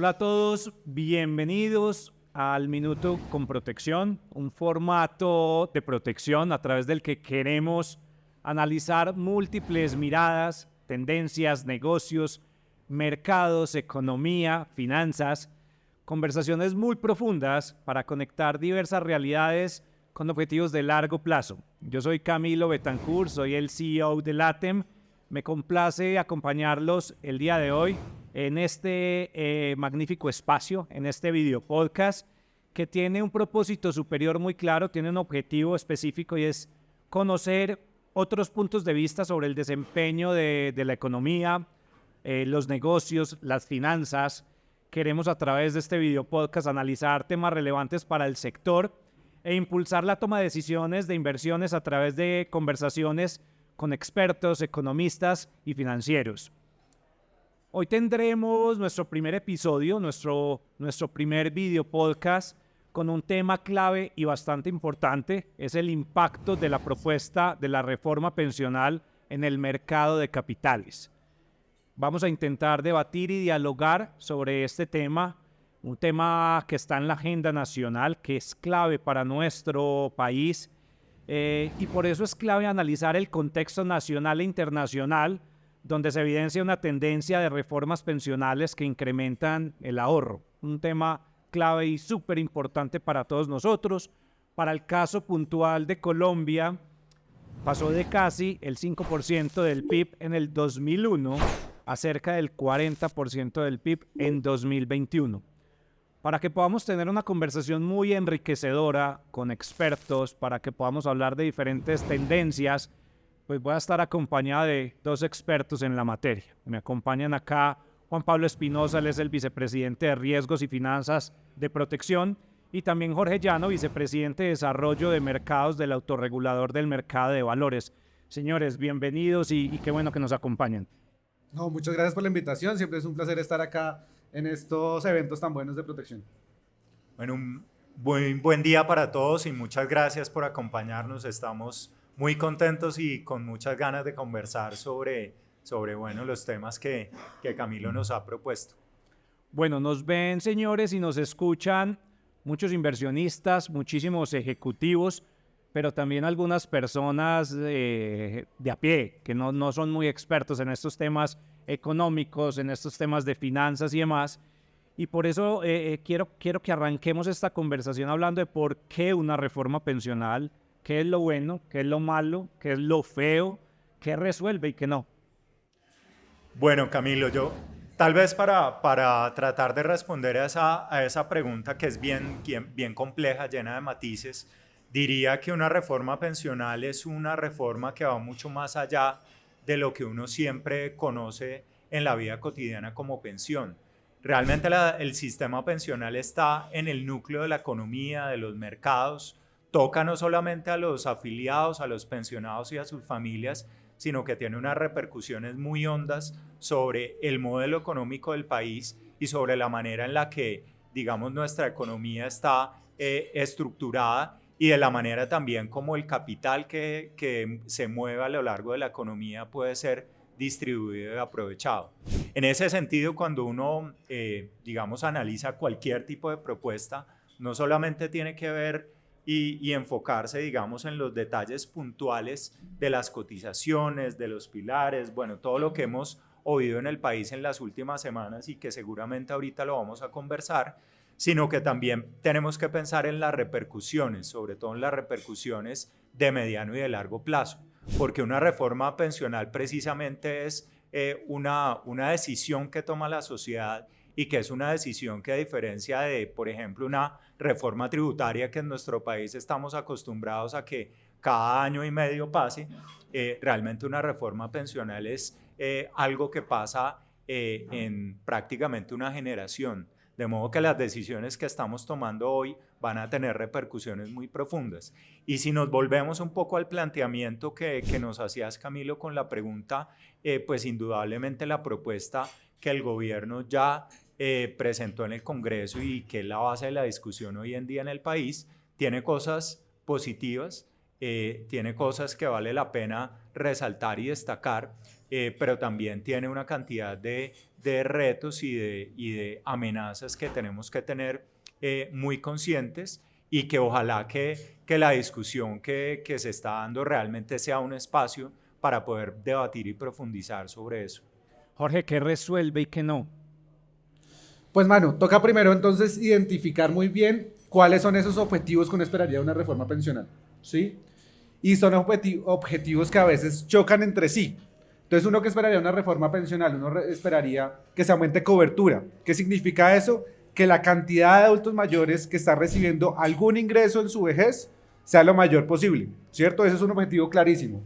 Hola a todos, bienvenidos al Minuto con Protección, un formato de protección a través del que queremos analizar múltiples miradas, tendencias, negocios, mercados, economía, finanzas, conversaciones muy profundas para conectar diversas realidades con objetivos de largo plazo. Yo soy Camilo Betancourt, soy el CEO de LATEM. Me complace acompañarlos el día de hoy en este magnífico espacio, en este video podcast que tiene un propósito superior muy claro, tiene un objetivo específico y es conocer otros puntos de vista sobre el desempeño de la economía, los negocios, las finanzas. Queremos a través de este video podcast analizar temas relevantes para el sector e impulsar la toma de decisiones de inversiones a través de conversaciones con expertos, economistas y financieros. Hoy tendremos nuestro primer episodio, nuestro primer video podcast con un tema clave y bastante importante, es el impacto de la propuesta de la reforma pensional en el mercado de capitales. Vamos a intentar debatir y dialogar sobre este tema, un tema que está en la agenda nacional, que es clave para nuestro país, y por eso es clave analizar el contexto nacional e internacional, donde se evidencia una tendencia de reformas pensionales que incrementan el ahorro. Un tema clave y súper importante para todos nosotros. Para el caso puntual de Colombia, pasó de casi el 5% del PIB en el 2001 a cerca del 40% del PIB en 2021. Para que podamos tener una conversación muy enriquecedora con expertos, para que podamos hablar de diferentes tendencias, pues voy a estar acompañada de dos expertos en la materia. Me acompañan acá Juan Pablo Espinosa, él es el vicepresidente de Riesgos y Finanzas de Protección, y también Jorge Llano, vicepresidente de Desarrollo de Mercados del Autorregulador del Mercado de Valores. Señores, bienvenidos y qué bueno que nos acompañen. No, muchas gracias por la invitación, siempre es un placer estar acá en estos eventos tan buenos de protección. Bueno, un buen día para todos y muchas gracias por acompañarnos. Estamos muy contentos y con muchas ganas de conversar sobre bueno, los temas que Camilo nos ha propuesto. Bueno, nos ven, señores, y nos escuchan muchos inversionistas, muchísimos ejecutivos, pero también algunas personas de a pie, que no son muy expertos en estos temas económicos, en estos temas de finanzas y demás. Y por eso quiero que arranquemos esta conversación hablando de por qué una reforma pensional, qué es lo bueno, qué es lo malo, qué es lo feo, qué resuelve y qué no. Bueno, Camilo, yo tal vez para tratar de responder a esa pregunta que es bien compleja, llena de matices, diría que una reforma pensional es una reforma que va mucho más allá de lo que uno siempre conoce en la vida cotidiana como pensión. Realmente el sistema pensional está en el núcleo de la economía, de los mercados, toca no solamente a los afiliados, a los pensionados y a sus familias, sino que tiene unas repercusiones muy hondas sobre el modelo económico del país y sobre la manera en la que, digamos, nuestra economía está estructurada y de la manera también como el capital que se mueve a lo largo de la economía puede ser distribuido y aprovechado. En ese sentido, cuando uno, digamos, analiza cualquier tipo de propuesta, no solamente tiene que ver y enfocarse, digamos, en los detalles puntuales de las cotizaciones, de los pilares, bueno, todo lo que hemos oído en el país en las últimas semanas y que seguramente ahorita lo vamos a conversar, sino que también tenemos que pensar en las repercusiones, sobre todo en las repercusiones de mediano y de largo plazo, porque una reforma pensional precisamente es una decisión que toma la sociedad y que es una decisión que, a diferencia de, por ejemplo, una reforma tributaria que en nuestro país estamos acostumbrados a que cada año y medio pase, realmente una reforma pensional es algo que pasa en prácticamente una generación. De modo que las decisiones que estamos tomando hoy van a tener repercusiones muy profundas. Y si nos volvemos un poco al planteamiento que nos hacías, Camilo, con la pregunta, pues indudablemente la propuesta que el gobierno ya presentó en el Congreso y que es la base de la discusión hoy en día en el país, tiene cosas positivas, tiene cosas que vale la pena resaltar y destacar. pero también tiene una cantidad de retos y de amenazas que tenemos que tener muy conscientes, y que ojalá que la discusión que se está dando realmente sea un espacio para poder debatir y profundizar sobre eso. Jorge, ¿qué resuelve y qué no? Pues mano, toca primero entonces identificar muy bien cuáles son esos objetivos que uno esperaría de una reforma pensional, ¿sí? Y son objetivos que a veces chocan entre sí. Entonces uno que esperaría una reforma pensional, esperaría que se aumente cobertura. ¿Qué significa eso? Que la cantidad de adultos mayores que está recibiendo algún ingreso en su vejez sea lo mayor posible, ¿cierto? Ese es un objetivo clarísimo.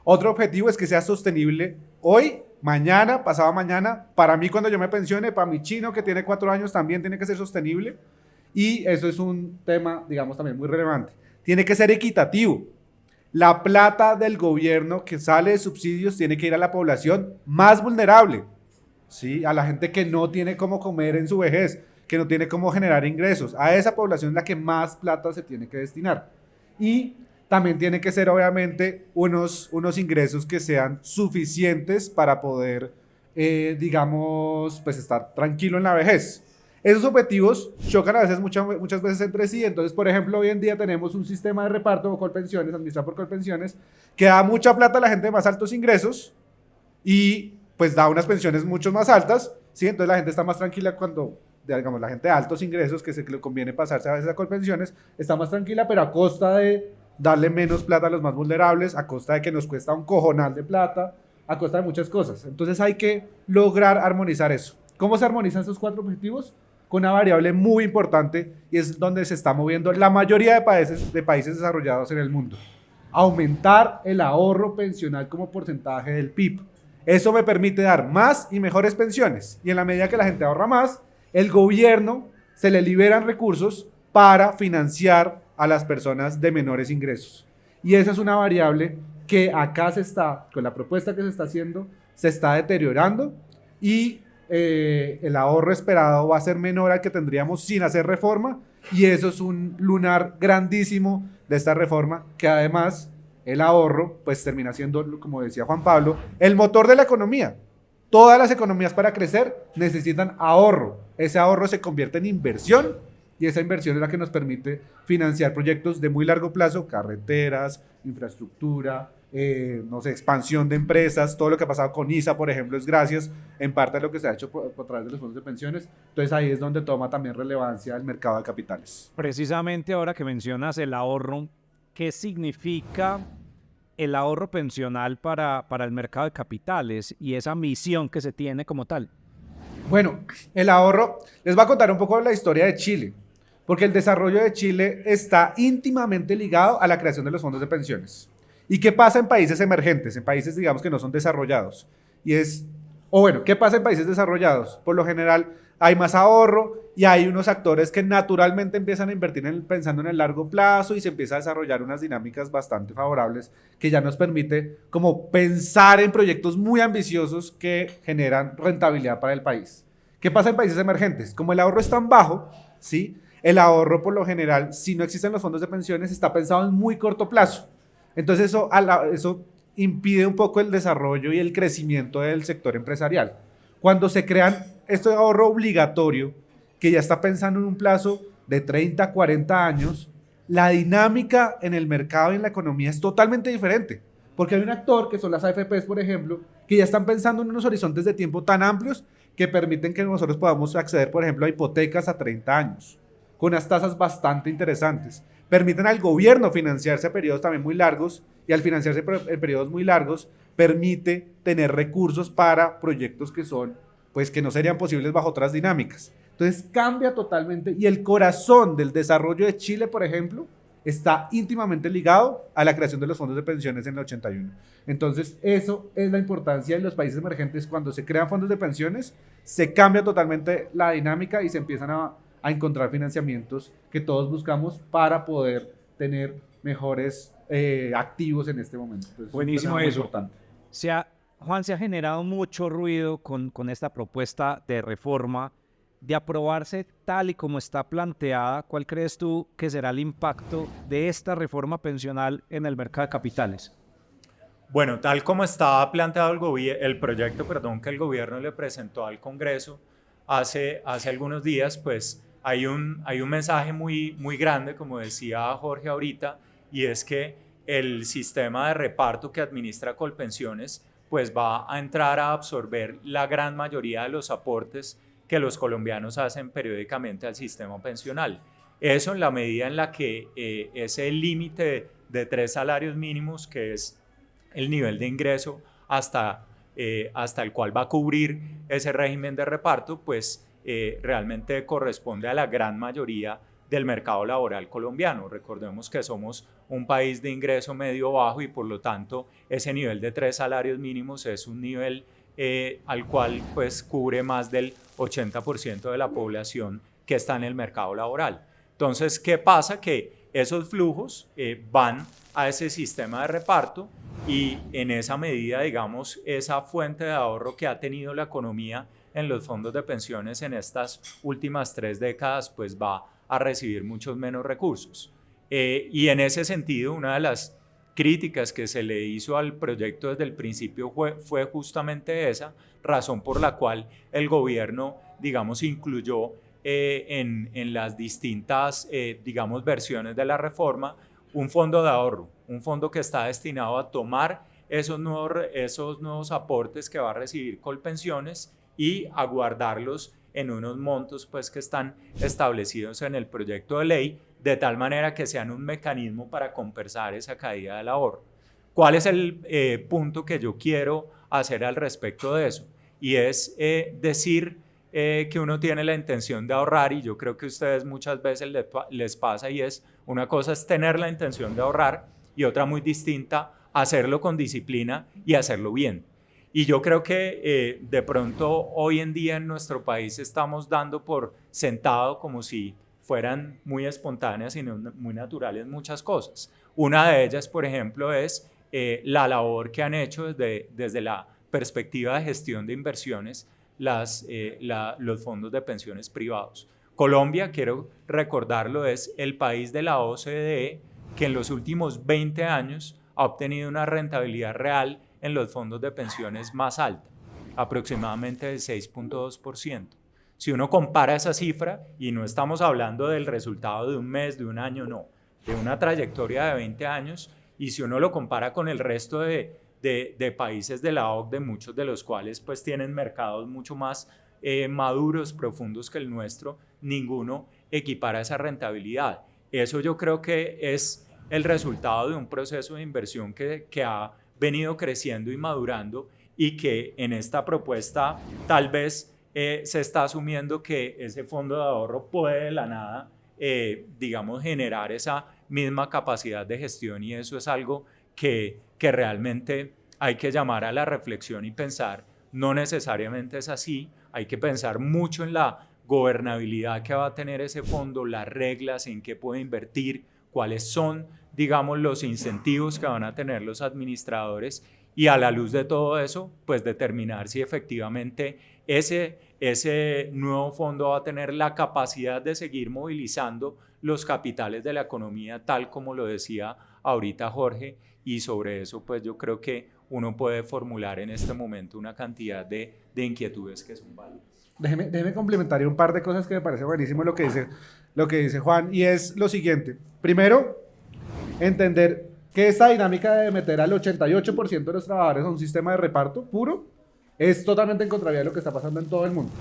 Otro objetivo es que sea sostenible hoy, mañana, pasado mañana. Para mí, cuando yo me pensione, para mi chino que tiene 4 años, también tiene que ser sostenible. Y eso es un tema, digamos, también muy relevante. Tiene que ser equitativo. La plata del gobierno que sale de subsidios tiene que ir a la población más vulnerable, ¿sí? A la gente que no tiene cómo comer en su vejez, que no tiene cómo generar ingresos. A esa población es la que más plata se tiene que destinar. Y también tiene que ser, obviamente, unos ingresos que sean suficientes para poder, digamos, pues estar tranquilo en la vejez. Esos objetivos chocan a veces, muchas veces entre sí. Entonces, por ejemplo, hoy en día tenemos un sistema de reparto o Colpensiones, administrado por Colpensiones, que da mucha plata a la gente de más altos ingresos y pues da unas pensiones mucho más altas, ¿sí? Entonces la gente está más tranquila cuando, digamos, la gente de altos ingresos, que le conviene pasarse a veces a Colpensiones, está más tranquila, pero a costa de darle menos plata a los más vulnerables, a costa de que nos cuesta un cojonal de plata, a costa de muchas cosas. Entonces hay que lograr armonizar eso. ¿Cómo se armonizan esos 4 objetivos? Con una variable muy importante, y es donde se está moviendo la mayoría de países desarrollados en el mundo: aumentar el ahorro pensional como porcentaje del PIB. Eso me permite dar más y mejores pensiones, y en la medida que la gente ahorra más, el gobierno se le liberan recursos para financiar a las personas de menores ingresos. Y esa es una variable que acá con la propuesta que se está haciendo, se está deteriorando, y el ahorro esperado va a ser menor al que tendríamos sin hacer reforma, y eso es un lunar grandísimo de esta reforma, que además el ahorro pues termina siendo, como decía Juan Pablo, el motor de la economía. Todas las economías para crecer necesitan ahorro. Ese ahorro se convierte en inversión, y esa inversión es la que nos permite financiar proyectos de muy largo plazo: carreteras, infraestructura, no sé, expansión de empresas. Todo lo que ha pasado con ISA, por ejemplo, es gracias en parte a lo que se ha hecho por través de los fondos de pensiones. Entonces ahí es donde toma también relevancia el mercado de capitales. Precisamente ahora que mencionas el ahorro, ¿qué significa el ahorro pensional para el mercado de capitales y esa misión que se tiene como tal? Bueno, el ahorro, les voy a contar un poco la historia de Chile, porque el desarrollo de Chile está íntimamente ligado a la creación de los fondos de pensiones. ¿Y qué pasa en países emergentes, en países, digamos, que no son desarrollados? ¿Qué pasa en países desarrollados? Por lo general hay más ahorro y hay unos actores que naturalmente empiezan a invertir pensando en el largo plazo, y se empieza a desarrollar unas dinámicas bastante favorables que ya nos permite como pensar en proyectos muy ambiciosos que generan rentabilidad para el país. ¿Qué pasa en países emergentes? Como el ahorro es tan bajo, ¿sí? El ahorro, por lo general, si no existen los fondos de pensiones, está pensado en muy corto plazo. Entonces eso impide un poco el desarrollo y el crecimiento del sector empresarial. Cuando se crean este ahorro obligatorio, que ya está pensando en un plazo de 30, 40 años, la dinámica en el mercado y en la economía es totalmente diferente. Porque hay un actor, que son las AFPs, por ejemplo, que ya están pensando en unos horizontes de tiempo tan amplios que permiten que nosotros podamos acceder, por ejemplo, a hipotecas a 30 años, con unas tasas bastante interesantes. Permiten al gobierno financiarse a periodos también muy largos, y al financiarse en periodos muy largos, permite tener recursos para proyectos que no serían posibles bajo otras dinámicas. Entonces cambia totalmente, y el corazón del desarrollo de Chile, por ejemplo, está íntimamente ligado a la creación de los fondos de pensiones en el 81. Entonces, eso es la importancia en los países emergentes. Cuando se crean fondos de pensiones, se cambia totalmente la dinámica y se empiezan a encontrar financiamientos que todos buscamos para poder tener mejores activos en este momento. Entonces, buenísimo es eso. importante. Juan, se ha generado mucho ruido con esta propuesta de reforma. De aprobarse tal y como está planteada, ¿cuál crees tú que será el impacto de esta reforma pensional en el mercado de capitales? Bueno, tal como estaba planteado el proyecto, perdón, que el gobierno le presentó al Congreso hace algunos días, pues hay un mensaje muy grande, como decía Jorge ahorita, y es que el sistema de reparto que administra Colpensiones pues va a entrar a absorber la gran mayoría de los aportes que los colombianos hacen periódicamente al sistema pensional. Eso en la medida en la que ese límite de 3 salarios mínimos, que es el nivel de ingreso hasta el cual va a cubrir ese régimen de reparto, pues realmente corresponde a la gran mayoría del mercado laboral colombiano. Recordemos que somos un país de ingreso medio bajo y por lo tanto ese nivel de 3 salarios mínimos es un nivel al cual pues cubre más del 80% de la población que está en el mercado laboral. Entonces, ¿qué pasa? Que esos flujos van a ese sistema de reparto y en esa medida, digamos, esa fuente de ahorro que ha tenido la economía en los fondos de pensiones en estas últimas 3 décadas, pues va a recibir muchos menos recursos. Y en ese sentido, una de las críticas que se le hizo al proyecto desde el principio fue justamente esa, razón por la cual el gobierno, digamos, incluyó en las distintas, digamos, versiones de la reforma, un fondo de ahorro, un fondo que está destinado a tomar esos nuevos aportes que va a recibir Colpensiones y a guardarlos en unos montos pues, que están establecidos en el proyecto de ley, de tal manera que sean un mecanismo para compensar esa caída del ahorro. ¿Cuál es el punto que yo quiero hacer al respecto de eso? Y es decir que uno tiene la intención de ahorrar, y yo creo que a ustedes muchas veces les pasa, y es una cosa es tener la intención de ahorrar y otra muy distinta, hacerlo con disciplina y hacerlo bien. Y yo creo que de pronto hoy en día en nuestro país estamos dando por sentado como si fueran muy espontáneas y muy naturales muchas cosas. Una de ellas, por ejemplo, es la labor que han hecho desde la perspectiva de gestión de inversiones los fondos de pensiones privados. Colombia, quiero recordarlo, es el país de la OCDE que en los últimos 20 años ha obtenido una rentabilidad real en los fondos de pensiones más alta, aproximadamente del 6.2%. Si uno compara esa cifra, y no estamos hablando del resultado de un mes, de un año, no, de una trayectoria de 20 años, y si uno lo compara con el resto de países de la OCDE, muchos de los cuales pues tienen mercados mucho más maduros, profundos que el nuestro, ninguno equipara esa rentabilidad. Eso yo creo que es el resultado de un proceso de inversión que ha venido creciendo y madurando y que en esta propuesta tal vez se está asumiendo que ese fondo de ahorro puede de la nada, digamos, generar esa misma capacidad de gestión, y eso es algo que realmente hay que llamar a la reflexión y pensar. No necesariamente es así, hay que pensar mucho en la gobernabilidad que va a tener ese fondo, las reglas, en qué puede invertir, cuáles son, digamos, los incentivos que van a tener los administradores, y a la luz de todo eso, pues determinar si efectivamente ese nuevo fondo va a tener la capacidad de seguir movilizando los capitales de la economía, tal como lo decía ahorita Jorge, y sobre eso pues yo creo que uno puede formular en este momento una cantidad de inquietudes que son válidas. Déjeme complementar un par de cosas que me parece buenísimo lo que dice Juan, y es lo siguiente. Primero, entender que esta dinámica de meter al 88% de los trabajadores a un sistema de reparto puro es totalmente en contravía de lo que está pasando en todo el mundo,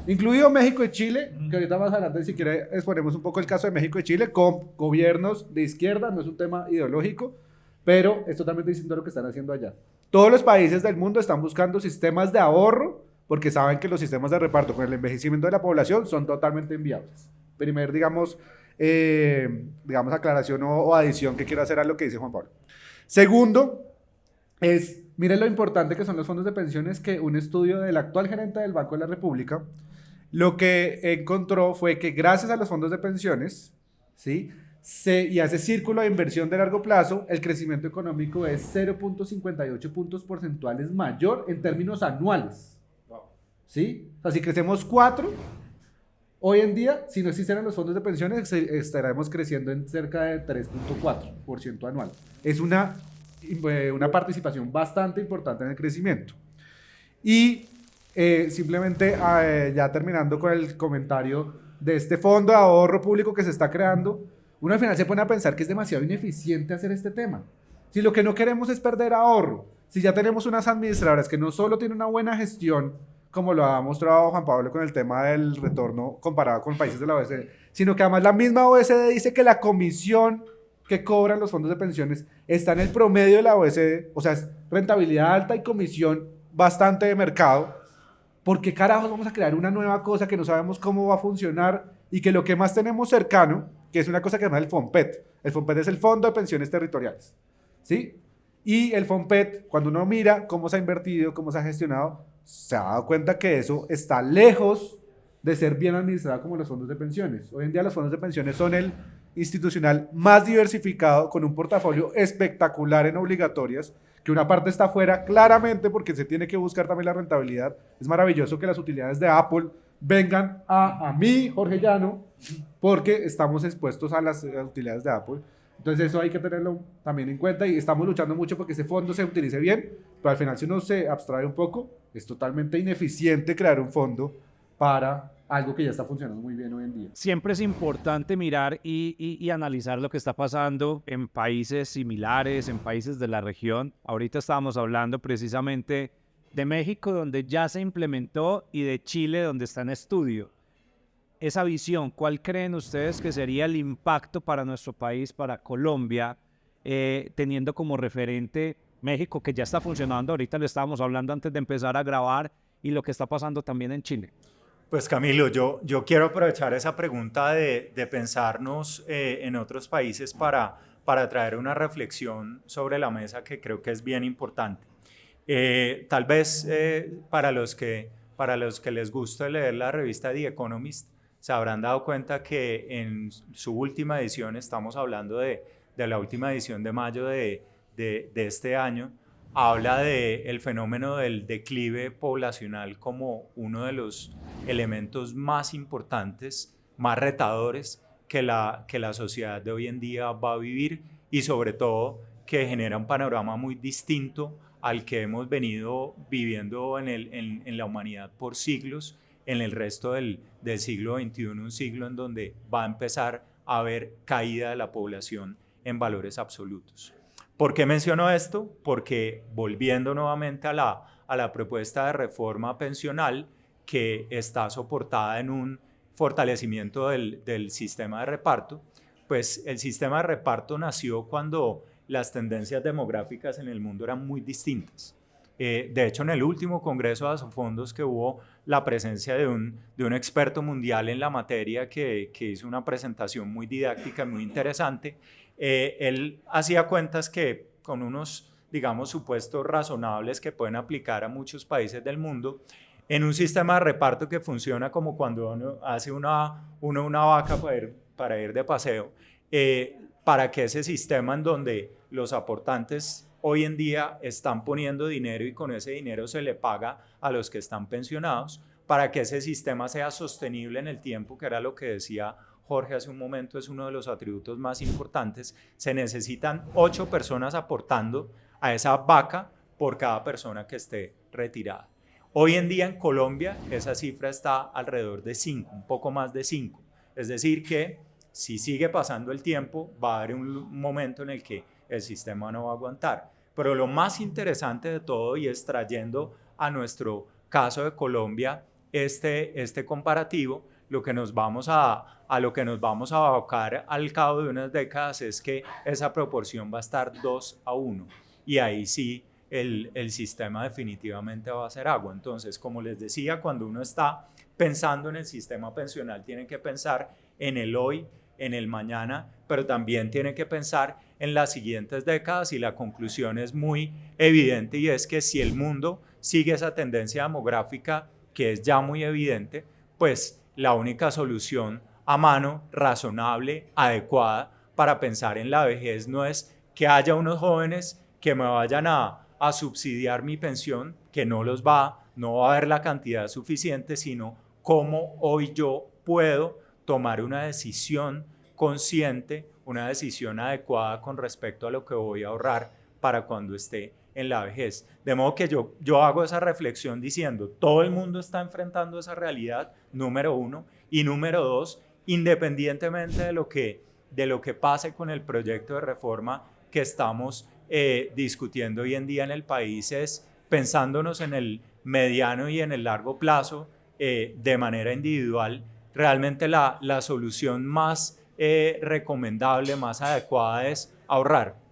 incluido México y Chile, que ahorita más adelante si quiere exponemos un poco el caso de México y Chile con gobiernos de izquierda, no es un tema ideológico, pero es totalmente distinto a lo que están haciendo allá. Todos los países del mundo están buscando sistemas de ahorro porque saben que los sistemas de reparto con el envejecimiento de la población son totalmente inviables. Primer, digamos, aclaración o adición que quiero hacer a lo que dice Juan Pablo. Segundo, miren lo importante que son los fondos de pensiones, que un estudio del actual gerente del Banco de la República lo que encontró fue que gracias a los fondos de pensiones, ¿sí?, y a ese círculo de inversión de largo plazo, el crecimiento económico es 0.58 puntos porcentuales mayor en términos anuales. ¿Sí? O sea, si crecemos 4, hoy en día, si no existieran los fondos de pensiones, estaremos creciendo en cerca de 3.4% anual. Es una una participación bastante importante en el crecimiento. Y simplemente ya terminando con el comentario de este fondo de ahorro público que se está creando, uno al final se pone a pensar que es demasiado ineficiente hacer este tema. Si lo que no queremos es perder ahorro, si ya tenemos unas administradoras que no solo tienen una buena gestión, como lo ha mostrado Juan Pablo con el tema del retorno comparado con países de la OECD, sino que además la misma OECD dice que la comisión que cobran los fondos de pensiones está en el promedio de la OECD, o sea, es rentabilidad alta y comisión bastante de mercado. ¿Por qué carajos vamos a crear una nueva cosa que no sabemos cómo va a funcionar y que lo que más tenemos cercano, que es una cosa que se llama el FOMPET? El FOMPET es el Fondo de Pensiones Territoriales, ¿sí? Y el FOMPET, cuando uno mira cómo se ha invertido, cómo se ha gestionado, se ha dado cuenta que eso está lejos de ser bien administrado como los fondos de pensiones. Hoy en día los fondos de pensiones son el institucional más diversificado, con un portafolio espectacular en obligatorias, que una parte está fuera claramente porque se tiene que buscar también la rentabilidad. Es maravilloso que las utilidades de Apple vengan a mí, Jorge Llano, porque estamos expuestos a las utilidades de Apple. Entonces eso hay que tenerlo también en cuenta y estamos luchando mucho porque ese fondo se utilice bien, pero al final si uno se abstrae un poco, es totalmente ineficiente crear un fondo para algo que ya está funcionando muy bien hoy en día. Siempre es importante mirar y analizar lo que está pasando en países similares, en países de la región. Ahorita estábamos hablando precisamente de México, donde ya se implementó, y de Chile, donde está en estudio. Esa visión, ¿cuál creen ustedes que sería el impacto para nuestro país, para Colombia, teniendo como referente México, que ya está funcionando? Ahorita lo estábamos hablando antes de empezar a grabar, y lo que está pasando también en Chile. Pues Camilo, yo quiero aprovechar esa pregunta de pensarnos en otros países para traer una reflexión sobre la mesa que creo que es bien importante. Tal vez para los que les gusta leer la revista The Economist, se habrán dado cuenta que en su última edición, estamos hablando de la última edición de mayo de este año, habla del fenómeno del declive poblacional como uno de los elementos más importantes, más retadores que la sociedad de hoy en día va a vivir, y sobre todo que genera un panorama muy distinto al que hemos venido viviendo en la humanidad por siglos, en el resto del siglo XXI, un siglo en donde va a empezar a haber caída de la población en valores absolutos. ¿Por qué menciono esto? Porque volviendo nuevamente a la propuesta de reforma pensional, que está soportada en un fortalecimiento del sistema de reparto, pues el sistema de reparto nació cuando las tendencias demográficas en el mundo eran muy distintas. De hecho, en el último Congreso de Asofondos, que hubo la presencia de un experto mundial en la materia que hizo una presentación muy didáctica, muy interesante, él hacía cuentas que con unos, digamos, supuestos razonables que pueden aplicar a muchos países del mundo, en un sistema de reparto que funciona como cuando uno hace una vaca para ir de paseo, para que ese sistema en donde los aportantes hoy en día están poniendo dinero y con ese dinero se le paga a los que están pensionados, para que ese sistema sea sostenible en el tiempo, que era lo que decía Jorge hace un momento, es uno de los atributos más importantes. Se necesitan 8 personas aportando a esa vaca por cada persona que esté retirada. Hoy en día en Colombia esa cifra está alrededor de 5, un poco más de 5. Es decir que si sigue pasando el tiempo va a haber un momento en el que el sistema no va a aguantar. Pero lo más interesante de todo, y es trayendo a nuestro caso de Colombia este comparativo, lo que nos vamos a abocar al cabo de unas décadas es que esa proporción va a estar 2-1, y ahí sí el sistema definitivamente va a hacer agua. Entonces, como les decía, cuando uno está pensando en el sistema pensional, tiene que pensar en el hoy, en el mañana, pero también tiene que pensar en las siguientes décadas, y la conclusión es muy evidente, y es que si el mundo sigue esa tendencia demográfica que es ya muy evidente, pues la única solución a mano, razonable, adecuada para pensar en la vejez no es que haya unos jóvenes que me vayan a subsidiar mi pensión, que no va a haber la cantidad suficiente, sino cómo hoy yo puedo tomar una decisión consciente, una decisión adecuada con respecto a lo que voy a ahorrar para cuando esté en la vejez. De modo que yo hago esa reflexión diciendo, todo el mundo está enfrentando esa realidad, número uno, y número dos, independientemente de lo que pase con el proyecto de reforma que estamos discutiendo hoy en día en el país, es pensándonos en el mediano y en el largo plazo de manera individual, realmente la solución más recomendable, más adecuada es ahorrar.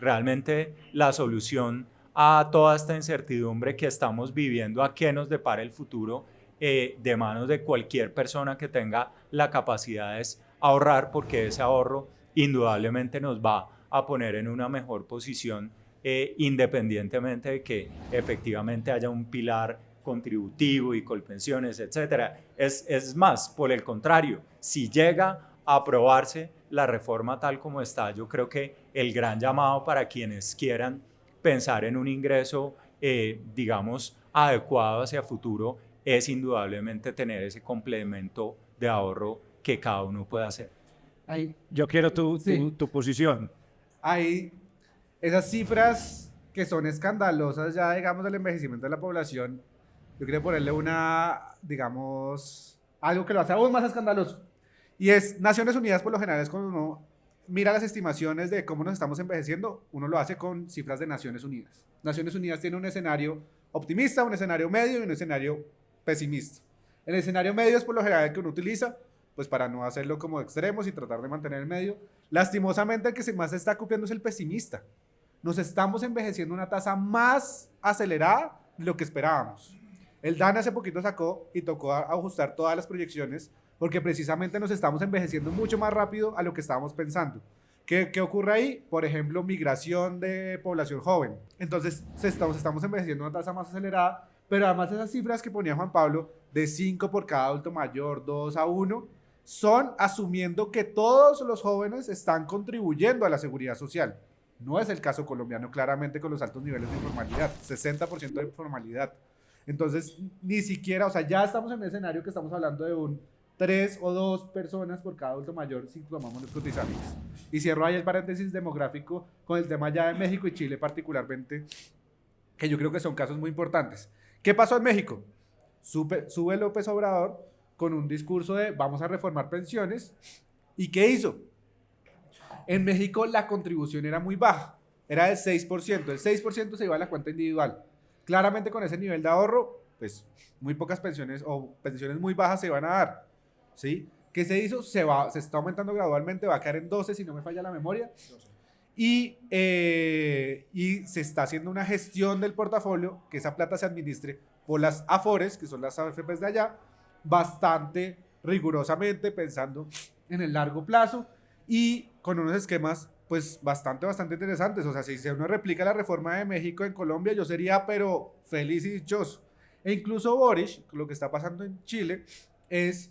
Realmente la solución a toda esta incertidumbre que estamos viviendo, a qué nos depara el futuro, de manos de cualquier persona que tenga la capacidad es ahorrar, porque ese ahorro indudablemente nos va a poner en una mejor posición, independientemente de que efectivamente haya un pilar contributivo y colpensiones, etcétera. Es más, por el contrario, si llega a aprobarse la reforma tal como está, yo creo que el gran llamado para quienes quieran pensar en un ingreso, digamos, adecuado hacia futuro, es indudablemente tener ese complemento de ahorro que cada uno pueda hacer. Ahí, Yo quiero Sí. tu posición. hay esas cifras que son escandalosas ya, digamos, del envejecimiento de la población. Yo quería ponerle una, digamos, algo que lo hace aún más escandaloso. Y es, Naciones Unidas por lo general es cuando uno mira las estimaciones de cómo nos estamos envejeciendo, uno lo hace con cifras de Naciones Unidas. Naciones Unidas tiene un escenario optimista, un escenario medio y un escenario pesimista. El escenario medio es por lo general el que uno utiliza, pues para no hacerlo como extremos y tratar de mantener el medio. Lastimosamente el que más se está copiando es el pesimista. Nos estamos envejeciendo a una tasa más acelerada de lo que esperábamos. El DANE hace poquito sacó y tocó ajustar todas las proyecciones porque precisamente nos estamos envejeciendo mucho más rápido a lo que estábamos pensando. ¿Qué ocurre ahí? Por ejemplo, migración de población joven. Entonces, estamos envejeciendo a una tasa más acelerada, pero además esas cifras que ponía Juan Pablo, de 5 por cada adulto mayor, 2 a 1, son asumiendo que todos los jóvenes están contribuyendo a la seguridad social. No es el caso colombiano, claramente, con los altos niveles de informalidad, 60% de informalidad. Entonces, ni siquiera, o sea, ya estamos en un escenario que estamos hablando de un 3 o 2 personas por cada adulto mayor si tomamos los cotizantes. Y cierro ahí el paréntesis demográfico con el tema ya de México y Chile particularmente, que yo creo que son casos muy importantes. ¿Qué pasó en México? Sube López Obrador con un discurso de vamos a reformar pensiones. ¿Y qué hizo? En México la contribución era muy baja, era del 6%. El 6% se iba a la cuenta individual. Claramente con ese nivel de ahorro, pues muy pocas pensiones o pensiones muy bajas se iban a dar. ¿Sí? ¿Qué se hizo? Se está aumentando gradualmente, va a caer en 12 si no me falla la memoria. Y se está haciendo una gestión del portafolio, que esa plata se administre por las AFORES, que son las AFPs de allá, bastante rigurosamente, pensando en el largo plazo y con unos esquemas pues bastante interesantes. O sea, si uno replica la reforma de México en Colombia, yo sería pero feliz y dichoso. E incluso Boric, lo que está pasando en Chile, es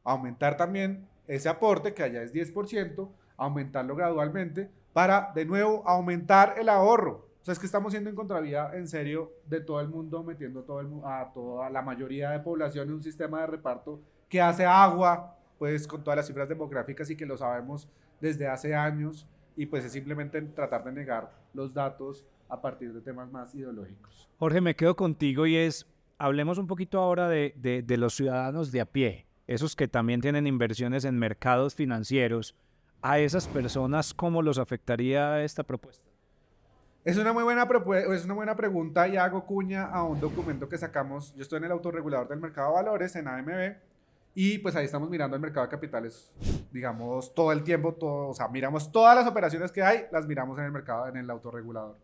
aumentar también ese aporte, que allá es 10%, aumentarlo gradualmente, para de nuevo aumentar el ahorro. O sea, es que estamos siendo en contravía en serio de todo el mundo, metiendo a toda la mayoría de población en un sistema de reparto que hace agua, pues con todas las cifras demográficas y que lo sabemos desde hace años, y pues es simplemente tratar de negar los datos a partir de temas más ideológicos. Jorge, me quedo contigo y hablemos un poquito ahora de los ciudadanos de a pie, esos que también tienen inversiones en mercados financieros. A esas personas, ¿cómo los afectaría esta propuesta? Es una buena pregunta y hago cuña a un documento que sacamos. Yo estoy en el autorregulador del mercado de valores, en AMB, y pues ahí estamos mirando el mercado de capitales, digamos, todo el tiempo, o sea, miramos todas las operaciones que hay, las miramos en el mercado, en el autorregulador.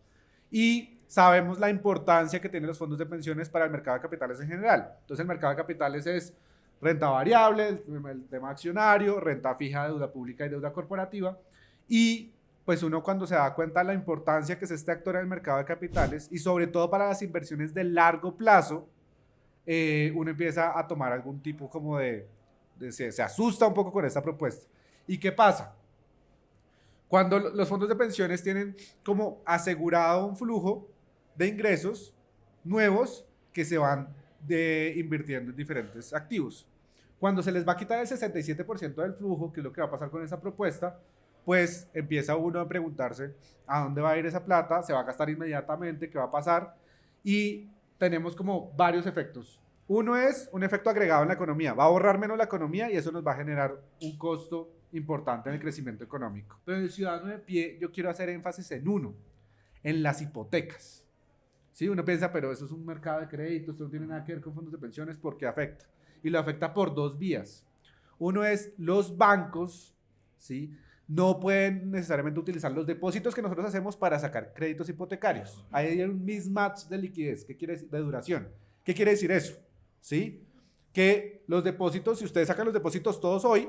Y sabemos la importancia que tienen los fondos de pensiones para el mercado de capitales en general. Entonces, el mercado de capitales es renta variable, el tema accionario, renta fija, deuda pública y deuda corporativa. Y pues uno cuando se da cuenta de la importancia que es este actor en el mercado de capitales y sobre todo para las inversiones de largo plazo, uno empieza a tomar algún tipo como se asusta un poco con esta propuesta. ¿Y qué pasa? Cuando los fondos de pensiones tienen como asegurado un flujo de ingresos nuevos que se van invirtiendo en diferentes activos. Cuando se les va a quitar el 67% del flujo, que es lo que va a pasar con esa propuesta, pues empieza uno a preguntarse a dónde va a ir esa plata, se va a gastar inmediatamente, qué va a pasar, y tenemos como varios efectos. Uno es un efecto agregado en la economía, va a ahorrar menos la economía y eso nos va a generar un costo importante en el crecimiento económico. Pero el ciudadano de pie, yo quiero hacer énfasis en uno, en las hipotecas. ¿Sí? Uno piensa, pero eso es un mercado de crédito, esto no tiene nada que ver con fondos de pensiones, ¿por qué afecta? Y lo afecta por dos vías. Uno es los bancos, ¿sí? No pueden necesariamente utilizar los depósitos que nosotros hacemos para sacar créditos hipotecarios. Ahí hay un mismatch de liquidez, ¿qué quiere decir? De duración. ¿Qué quiere decir eso? ¿Sí? Que los depósitos, si ustedes sacan los depósitos todos hoy,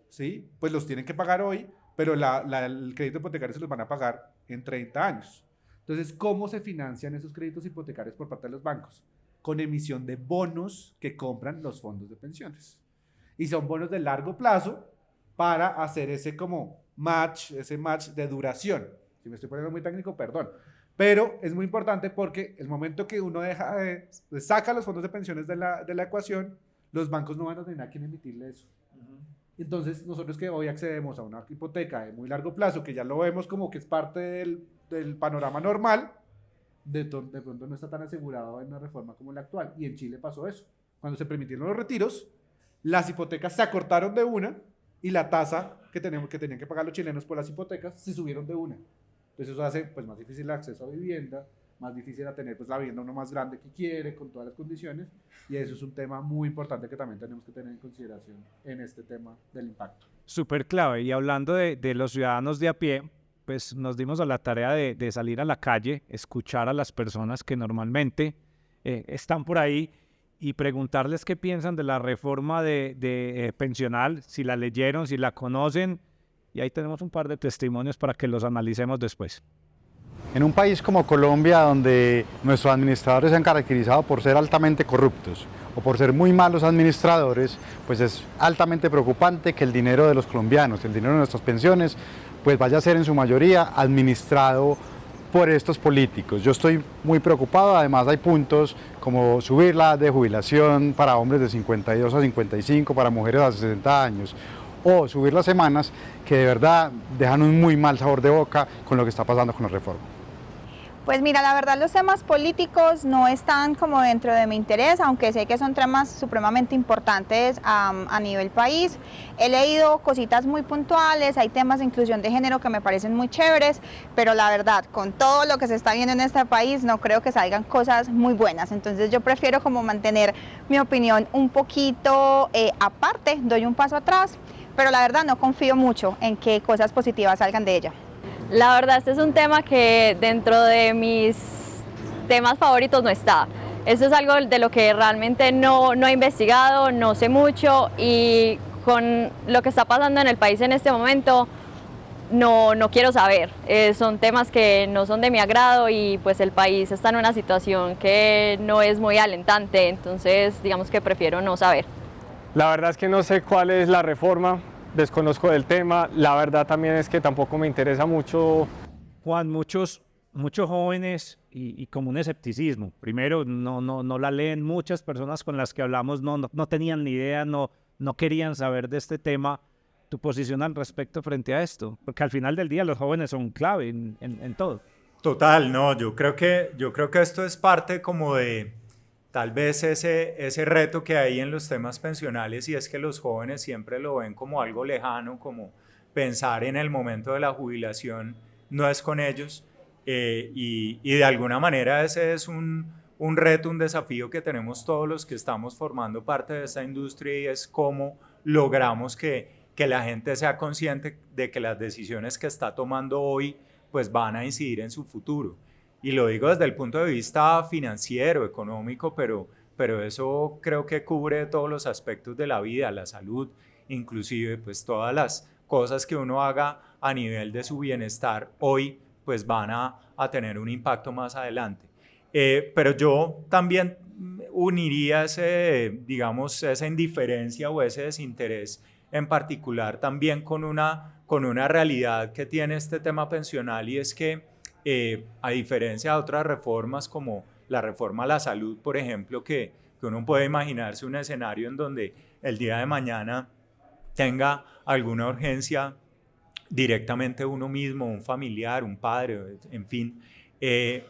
¿sí? Pues los tienen que pagar hoy, pero el crédito hipotecario se los van a pagar en 30 años. Entonces, ¿cómo se financian esos créditos hipotecarios por parte de los bancos? Con emisión de bonos que compran los fondos de pensiones. Y son bonos de largo plazo para hacer ese match de duración. Si me estoy poniendo muy técnico, perdón. Pero es muy importante porque el momento que uno saca los fondos de pensiones de la ecuación, los bancos no van a tener a quién emitirle eso. Entonces, nosotros que hoy accedemos a una hipoteca de muy largo plazo, que ya lo vemos como que es parte del panorama normal, de pronto no está tan asegurado en una reforma como la actual. Y en Chile pasó eso. Cuando se permitieron los retiros, las hipotecas se acortaron de una y la tasa que tenían que pagar los chilenos por las hipotecas se subieron de una. Entonces eso hace pues, más difícil el acceso a vivienda, más difícil a tener pues, la vivienda uno más grande que quiere, con todas las condiciones, y eso es un tema muy importante que también tenemos que tener en consideración en este tema del impacto. Súper clave. Y hablando de los ciudadanos de a pie, pues nos dimos a la tarea de salir a la calle, escuchar a las personas que normalmente están por ahí y preguntarles qué piensan de la reforma pensional, si la leyeron, si la conocen, y ahí tenemos un par de testimonios para que los analicemos después. En un país como Colombia, donde nuestros administradores se han caracterizado por ser altamente corruptos o por ser muy malos administradores, pues es altamente preocupante que el dinero de los colombianos, el dinero de nuestras pensiones, pues vaya a ser en su mayoría administrado por estos políticos. Yo estoy muy preocupado, además hay puntos como subir la edad de jubilación para hombres de 52 a 55, para mujeres a 60 años, o subir las semanas que de verdad dejan un muy mal sabor de boca con lo que está pasando con la reforma. Pues mira, la verdad los temas políticos no están como dentro de mi interés, aunque sé que son temas supremamente importantes a nivel país. He leído cositas muy puntuales, hay temas de inclusión de género que me parecen muy chéveres, pero la verdad, con todo lo que se está viendo en este país, no creo que salgan cosas muy buenas. Entonces yo prefiero como mantener mi opinión un poquito aparte, doy un paso atrás, pero la verdad no confío mucho en que cosas positivas salgan de ella. La verdad, este es un tema que dentro de mis temas favoritos no está. Esto es algo de lo que realmente no he investigado, no sé mucho, y con lo que está pasando en el país en este momento no quiero saber. Son temas que no son de mi agrado y pues el país está en una situación que no es muy alentante, entonces digamos que prefiero no saber. La verdad es que no sé cuál es la reforma. Desconozco del tema, la verdad también es que tampoco me interesa mucho. Juan, muchos jóvenes y como un escepticismo. Primero, no la leen, muchas personas con las que hablamos no tenían ni idea, no querían saber de este tema. ¿Tu posición al respecto frente a esto? Porque al final del día los jóvenes son clave en todo. Total, no, yo creo que esto es parte como de tal vez ese reto que hay en los temas pensionales, y es que los jóvenes siempre lo ven como algo lejano, como pensar en el momento de la jubilación no es con ellos, y de alguna manera ese es un reto, un desafío que tenemos todos los que estamos formando parte de esta industria, y es cómo logramos que la gente sea consciente de que las decisiones que está tomando hoy pues van a incidir en su futuro. Y lo digo desde el punto de vista financiero, económico, pero eso creo que cubre todos los aspectos de la vida, la salud, inclusive pues todas las cosas que uno haga a nivel de su bienestar hoy pues van a tener un impacto más adelante. Pero yo también uniría esa indiferencia o ese desinterés en particular también con una realidad que tiene este tema pensional, y es que a diferencia de otras reformas como la reforma a la salud, por ejemplo, que uno puede imaginarse un escenario en donde el día de mañana tenga alguna urgencia directamente uno mismo, un familiar, un padre, en fin,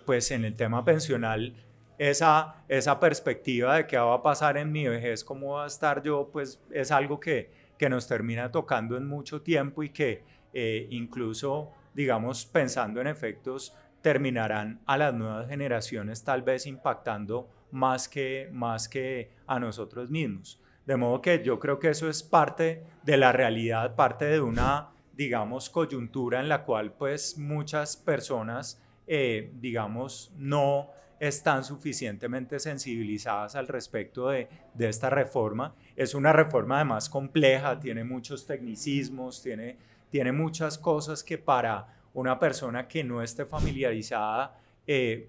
pues en el tema pensional, esa perspectiva de qué va a pasar en mi vejez, cómo va a estar yo, pues es algo que nos termina tocando en mucho tiempo y que incluso, digamos, pensando en efectos, terminarán a las nuevas generaciones tal vez impactando más que a nosotros mismos. De modo que yo creo que eso es parte de la realidad, parte de una, digamos, coyuntura en la cual pues muchas personas, digamos, no están suficientemente sensibilizadas al respecto de esta reforma. Es una reforma además compleja, tiene muchos tecnicismos, tiene muchas cosas que para una persona que no esté familiarizada,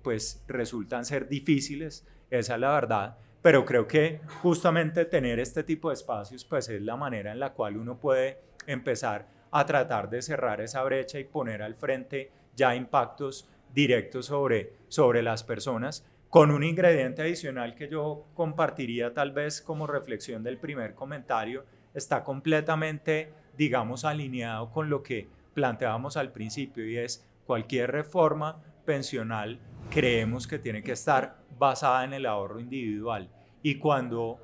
pues resultan ser difíciles, esa es la verdad. Pero creo que justamente tener este tipo de espacios pues es la manera en la cual uno puede empezar a tratar de cerrar esa brecha y poner al frente ya impactos directos sobre las personas, con un ingrediente adicional que yo compartiría tal vez como reflexión del primer comentario, está completamente, digamos, alineado con lo que planteábamos al principio, y es cualquier reforma pensional creemos que tiene que estar basada en el ahorro individual. Y cuando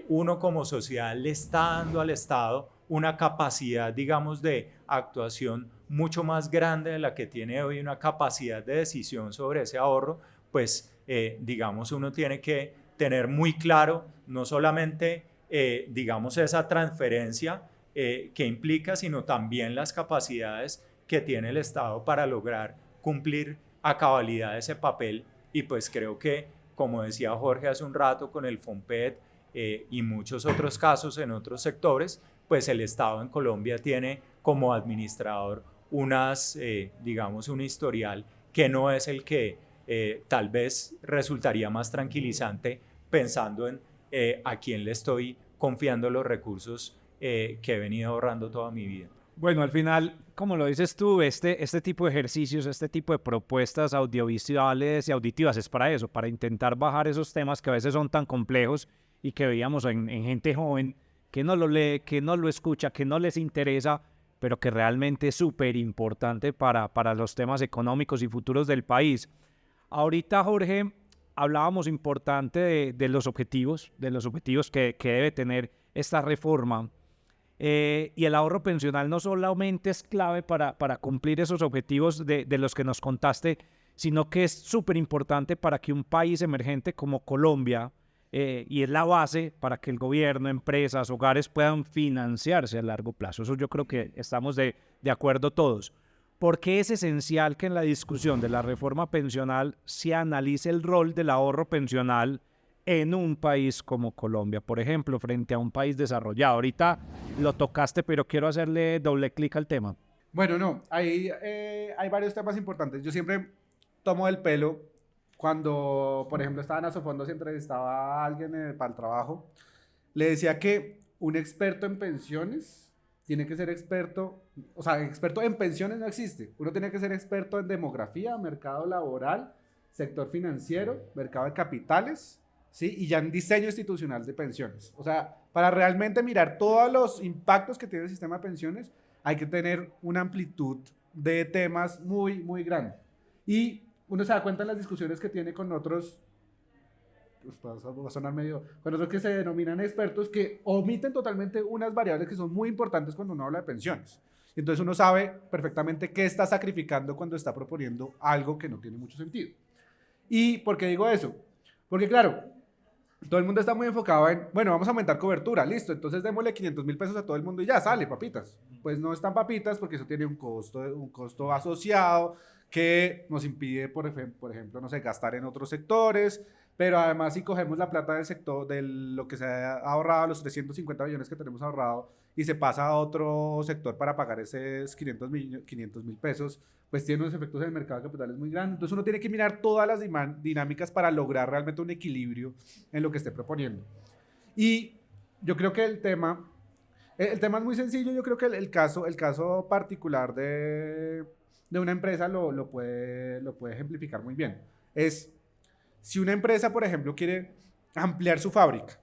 uno como sociedad le está dando al Estado una capacidad, digamos, de actuación mucho más grande de la que tiene hoy, una capacidad de decisión sobre ese ahorro, pues, digamos, uno tiene que tener muy claro no solamente, digamos, esa transferencia que implica, sino también las capacidades que tiene el Estado para lograr cumplir a cabalidad ese papel. Y pues creo que, como decía Jorge hace un rato, con el FOMPET y muchos otros casos en otros sectores, pues el Estado en Colombia tiene como administrador digamos, un historial que no es el que tal vez resultaría más tranquilizante pensando en a quién le estoy confiando los recursos que he venido ahorrando toda mi vida. Bueno, al final, como lo dices tú, este tipo de ejercicios, este tipo de propuestas audiovisuales y auditivas es para eso, para intentar bajar esos temas que a veces son tan complejos y que veíamos en gente joven que no lo lee, que no lo escucha, que no les interesa, pero que realmente es súper importante para los temas económicos y futuros del país. Ahorita, Jorge, hablábamos importante de los objetivos que debe tener esta reforma. Y el ahorro pensional no solamente es clave para cumplir esos objetivos de los que nos contaste, sino que es súper importante para que un país emergente como Colombia, y es la base para que el gobierno, empresas, hogares puedan financiarse a largo plazo. Eso yo creo que estamos de acuerdo todos. ¿Por qué es esencial que en la discusión de la reforma pensional se analice el rol del ahorro pensional en un país como Colombia, por ejemplo, frente a un país desarrollado? Ahorita lo tocaste, pero quiero hacerle doble clic al tema. Bueno, no, hay varios temas importantes. Yo siempre tomo el pelo cuando, por ejemplo, estaba en Asofondos y entrevistaba a alguien para el trabajo. Le decía que un experto en pensiones tiene que ser experto, o sea, experto en pensiones no existe. Uno tiene que ser experto en demografía, mercado laboral, sector financiero, mercado de capitales, ¿sí? Y ya en diseño institucional de pensiones. O sea, para realmente mirar todos los impactos que tiene el sistema de pensiones, hay que tener una amplitud de temas muy, muy grande. Y uno se da cuenta en las discusiones que tiene con otros, pues va a sonar medio, con otros que se denominan expertos, que omiten totalmente unas variables que son muy importantes cuando uno habla de pensiones. Entonces uno sabe perfectamente qué está sacrificando cuando está proponiendo algo que no tiene mucho sentido. ¿Y por qué digo eso? Porque claro, todo el mundo está muy enfocado en, bueno, vamos a aumentar cobertura, listo, entonces démosle 500.000 pesos a todo el mundo y ya, sale, papitas. Pues no están papitas porque eso tiene un costo asociado que nos impide, por ejemplo, no sé, gastar en otros sectores, pero además si cogemos la plata del sector, de lo que se ha ahorrado, los 350 millones que tenemos ahorrado, y se pasa a otro sector para pagar esos 500.000 pesos, pues tiene unos efectos en el mercado de capitales muy grandes. Entonces uno tiene que mirar todas las dinámicas para lograr realmente un equilibrio en lo que esté proponiendo. Y yo creo que el tema es muy sencillo. Yo creo que el caso particular de una empresa lo puede ejemplificar muy bien. Es, si una empresa, por ejemplo, quiere ampliar su fábrica,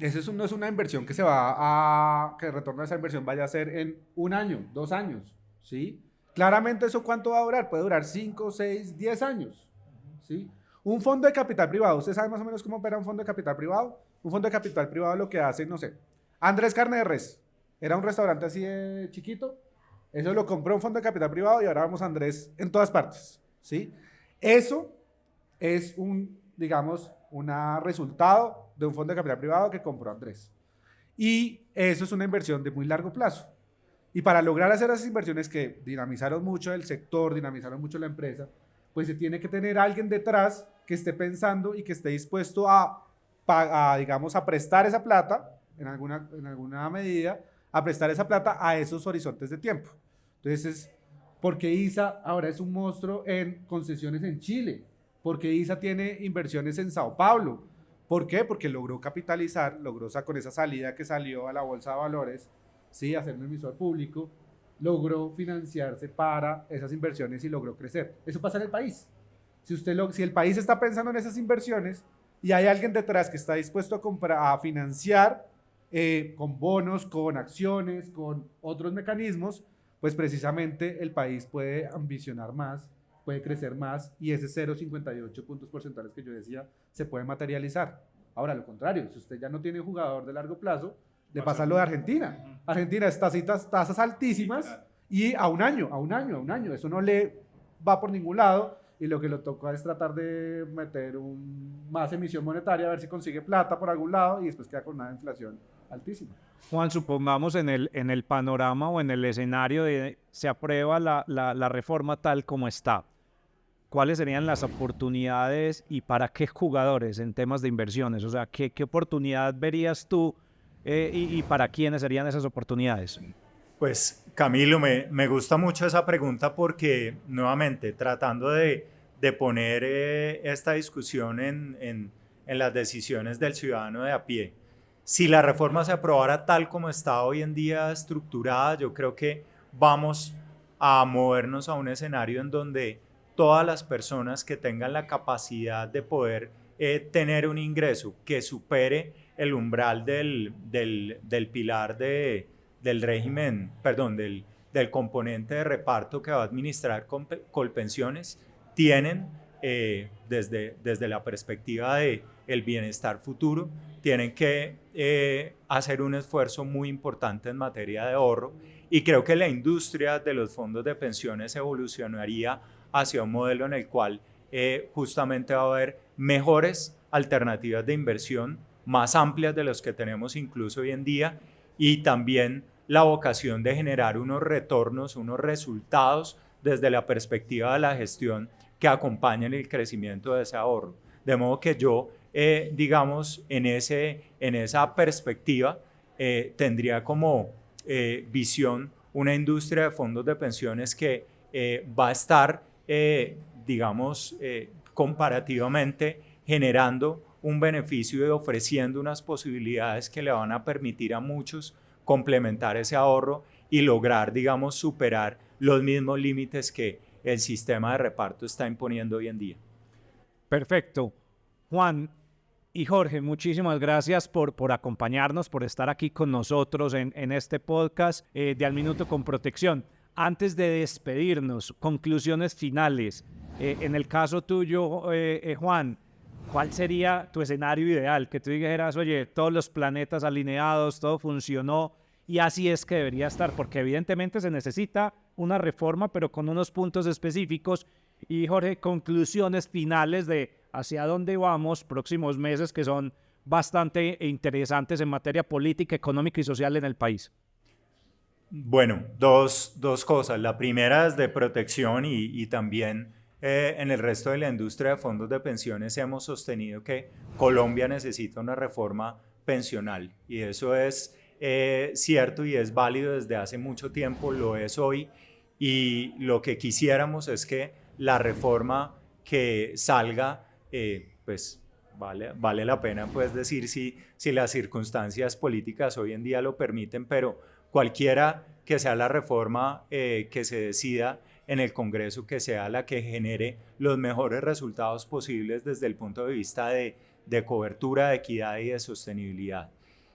No es una inversión que se va a, que el retorno de esa inversión vaya a ser en 1 año, 2 años, ¿sí? Claramente eso cuánto va a durar, puede durar 5, 6, 10 años, ¿sí? Un fondo de capital privado, ¿usted sabe más o menos cómo opera un fondo de capital privado? Un fondo de capital privado lo que hace, no sé, Andrés Carne de Res, era un restaurante así de chiquito, eso lo compró un fondo de capital privado y ahora vamos a Andrés en todas partes, ¿sí? Eso es digamos, un resultado de un fondo de capital privado que compró Andrés. Y eso es una inversión de muy largo plazo. Y para lograr hacer esas inversiones que dinamizaron mucho el sector, dinamizaron mucho la empresa, pues se tiene que tener alguien detrás que esté pensando y que esté dispuesto digamos, a prestar esa plata, en alguna medida, a prestar esa plata a esos horizontes de tiempo. Entonces, ¿por qué ISA ahora es un monstruo en concesiones en Chile? ¿Por qué ISA tiene inversiones en Sao Paulo? ¿Por qué? Porque logró capitalizar, con esa salida que salió a la bolsa de valores, sí, a ser un emisor público, logró financiarse para esas inversiones y logró crecer. Eso pasa en el país. Si el país está pensando en esas inversiones y hay alguien detrás que está dispuesto a financiar con bonos, con acciones, con otros mecanismos, pues precisamente el país puede ambicionar más, puede crecer más y ese 0,58 puntos porcentuales que yo decía se puede materializar. Ahora, lo contrario, si usted ya no tiene jugador de largo plazo, le pasa lo de Argentina. Argentina es tasas altísimas y a un año, eso no le va por ningún lado y lo que le toca es tratar de meter más emisión monetaria a ver si consigue plata por algún lado y después queda con una inflación altísima. Juan, supongamos en el panorama o en el escenario de se aprueba la reforma tal como está. ¿Cuáles serían las oportunidades y para qué jugadores en temas de inversiones? O sea, ¿qué oportunidad verías tú y para quiénes serían esas oportunidades? Pues Camilo, me gusta mucho esa pregunta porque nuevamente tratando de poner esta discusión en las decisiones del ciudadano de a pie. Si la reforma se aprobara tal como está hoy en día estructurada, yo creo que vamos a movernos a un escenario en donde todas las personas que tengan la capacidad de poder tener un ingreso que supere el umbral del pilar del régimen, perdón, del componente de reparto que va a administrar Colpensiones, tienen desde la perspectiva del bienestar futuro, tienen que hacer un esfuerzo muy importante en materia de ahorro y creo que la industria de los fondos de pensiones evolucionaría hacia un modelo en el cual justamente va a haber mejores alternativas de inversión, más amplias de los que tenemos incluso hoy en día y también la vocación de generar unos retornos, unos resultados desde la perspectiva de la gestión que acompañen el crecimiento de ese ahorro. De modo que yo, digamos, en esa perspectiva tendría como visión una industria de fondos de pensiones que va a estar, digamos, comparativamente generando un beneficio y ofreciendo unas posibilidades que le van a permitir a muchos complementar ese ahorro y lograr, digamos, superar los mismos límites que el sistema de reparto está imponiendo hoy en día. Perfecto. Juan y Jorge, muchísimas gracias por acompañarnos, por estar aquí con nosotros en este podcast de Al Minuto con Protección. Antes de despedirnos, conclusiones finales. En el caso tuyo, Juan, ¿cuál sería tu escenario ideal? Que tú dijeras, oye, todos los planetas alineados, todo funcionó y así es que debería estar, porque evidentemente se necesita una reforma, pero con unos puntos específicos. Y Jorge, conclusiones finales de hacia dónde vamos próximos meses que son bastante interesantes en materia política, económica y social en el país. Bueno, dos cosas. La primera es de protección y también en el resto de la industria de fondos de pensiones hemos sostenido que Colombia necesita una reforma pensional y eso es cierto y es válido desde hace mucho tiempo, lo es hoy y lo que quisiéramos es que la reforma que salga, pues vale la pena pues decir si las circunstancias políticas hoy en día lo permiten, pero cualquiera que sea la reforma que se decida en el Congreso, que sea la que genere los mejores resultados posibles desde el punto de vista de cobertura, de equidad y de sostenibilidad.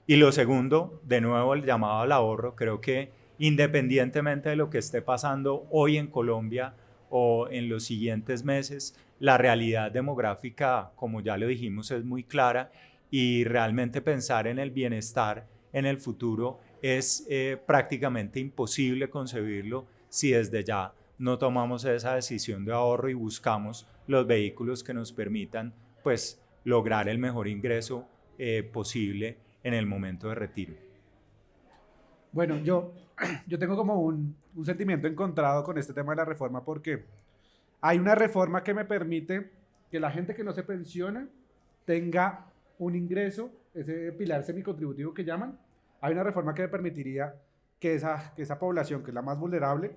Y lo segundo, de nuevo el llamado al ahorro. Creo que independientemente de lo que esté pasando hoy en Colombia o en los siguientes meses, la realidad demográfica, como ya lo dijimos, es muy clara y realmente pensar en el bienestar en el futuro es prácticamente imposible concebirlo si desde ya no tomamos esa decisión de ahorro y buscamos los vehículos que nos permitan pues lograr el mejor ingreso posible en el momento de retiro. Bueno, yo tengo como un sentimiento encontrado con este tema de la reforma porque hay una reforma que me permite que la gente que no se pensiona tenga un ingreso, ese pilar semicontributivo que llaman. Hay una reforma que me permitiría que esa población, que es la más vulnerable,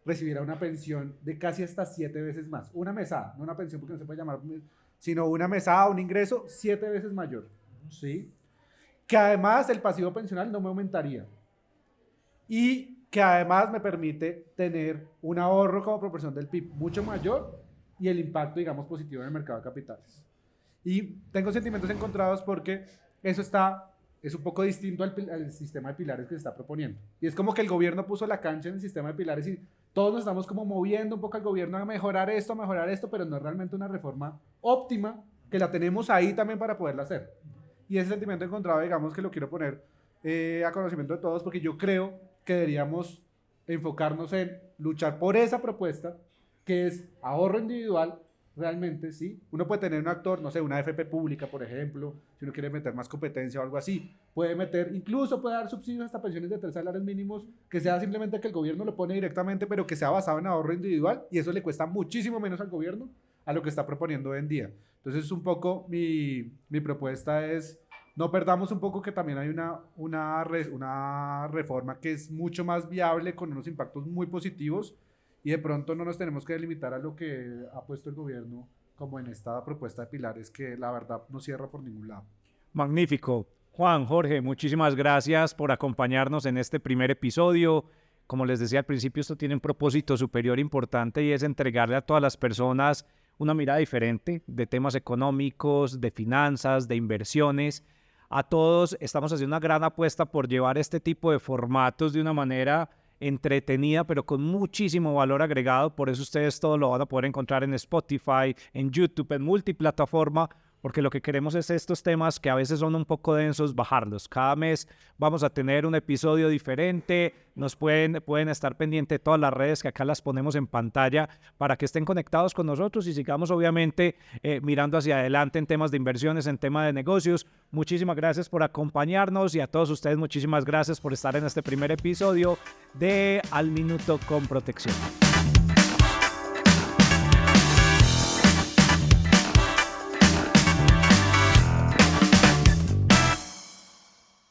recibiera una pensión de casi hasta 7 veces más. Una mesada, no una pensión porque no se puede llamar, sino una mesada, un ingreso 7 veces mayor. ¿Sí? Que además el pasivo pensional no me aumentaría. Y que además me permite tener un ahorro como proporción del PIB mucho mayor y el impacto, digamos, positivo en el mercado de capitales. Y tengo sentimientos encontrados porque eso es un poco distinto al sistema de pilares que se está proponiendo. Y es como que el gobierno puso la cancha en el sistema de pilares y todos nos estamos como moviendo un poco al gobierno a mejorar esto, pero no es realmente una reforma óptima que la tenemos ahí también para poderla hacer. Y ese sentimiento encontrado, digamos, que lo quiero poner a conocimiento de todos porque yo creo que deberíamos enfocarnos en luchar por esa propuesta que es ahorro individual. Realmente, sí. Uno puede tener un actor, no sé, una AFP pública, por ejemplo, si uno quiere meter más competencia o algo así. Incluso puede dar subsidios hasta pensiones de 3 salarios mínimos, que sea simplemente que el gobierno lo pone directamente, pero que sea basado en ahorro individual, y eso le cuesta muchísimo menos al gobierno a lo que está proponiendo hoy en día. Entonces, un poco mi propuesta es, no perdamos un poco que también hay una reforma que es mucho más viable, con unos impactos muy positivos, y de pronto no nos tenemos que delimitar a lo que ha puesto el gobierno como en esta propuesta de pilares que la verdad no cierra por ningún lado. Magnífico. Juan, Jorge, muchísimas gracias por acompañarnos en este primer episodio. Como les decía al principio, esto tiene un propósito superior importante y es entregarle a todas las personas una mirada diferente de temas económicos, de finanzas, de inversiones. A todos estamos haciendo una gran apuesta por llevar este tipo de formatos de una manera entretenida, pero con muchísimo valor agregado. Por eso ustedes todo lo van a poder encontrar en Spotify, en YouTube, en multiplataforma, porque lo que queremos es estos temas que a veces son un poco densos, bajarlos. Cada mes vamos a tener un episodio diferente. Nos pueden estar pendientes de todas las redes que acá las ponemos en pantalla para que estén conectados con nosotros y sigamos obviamente mirando hacia adelante en temas de inversiones, en temas de negocios. Muchísimas gracias por acompañarnos y a todos ustedes muchísimas gracias por estar en este primer episodio de Al Minuto con Protección.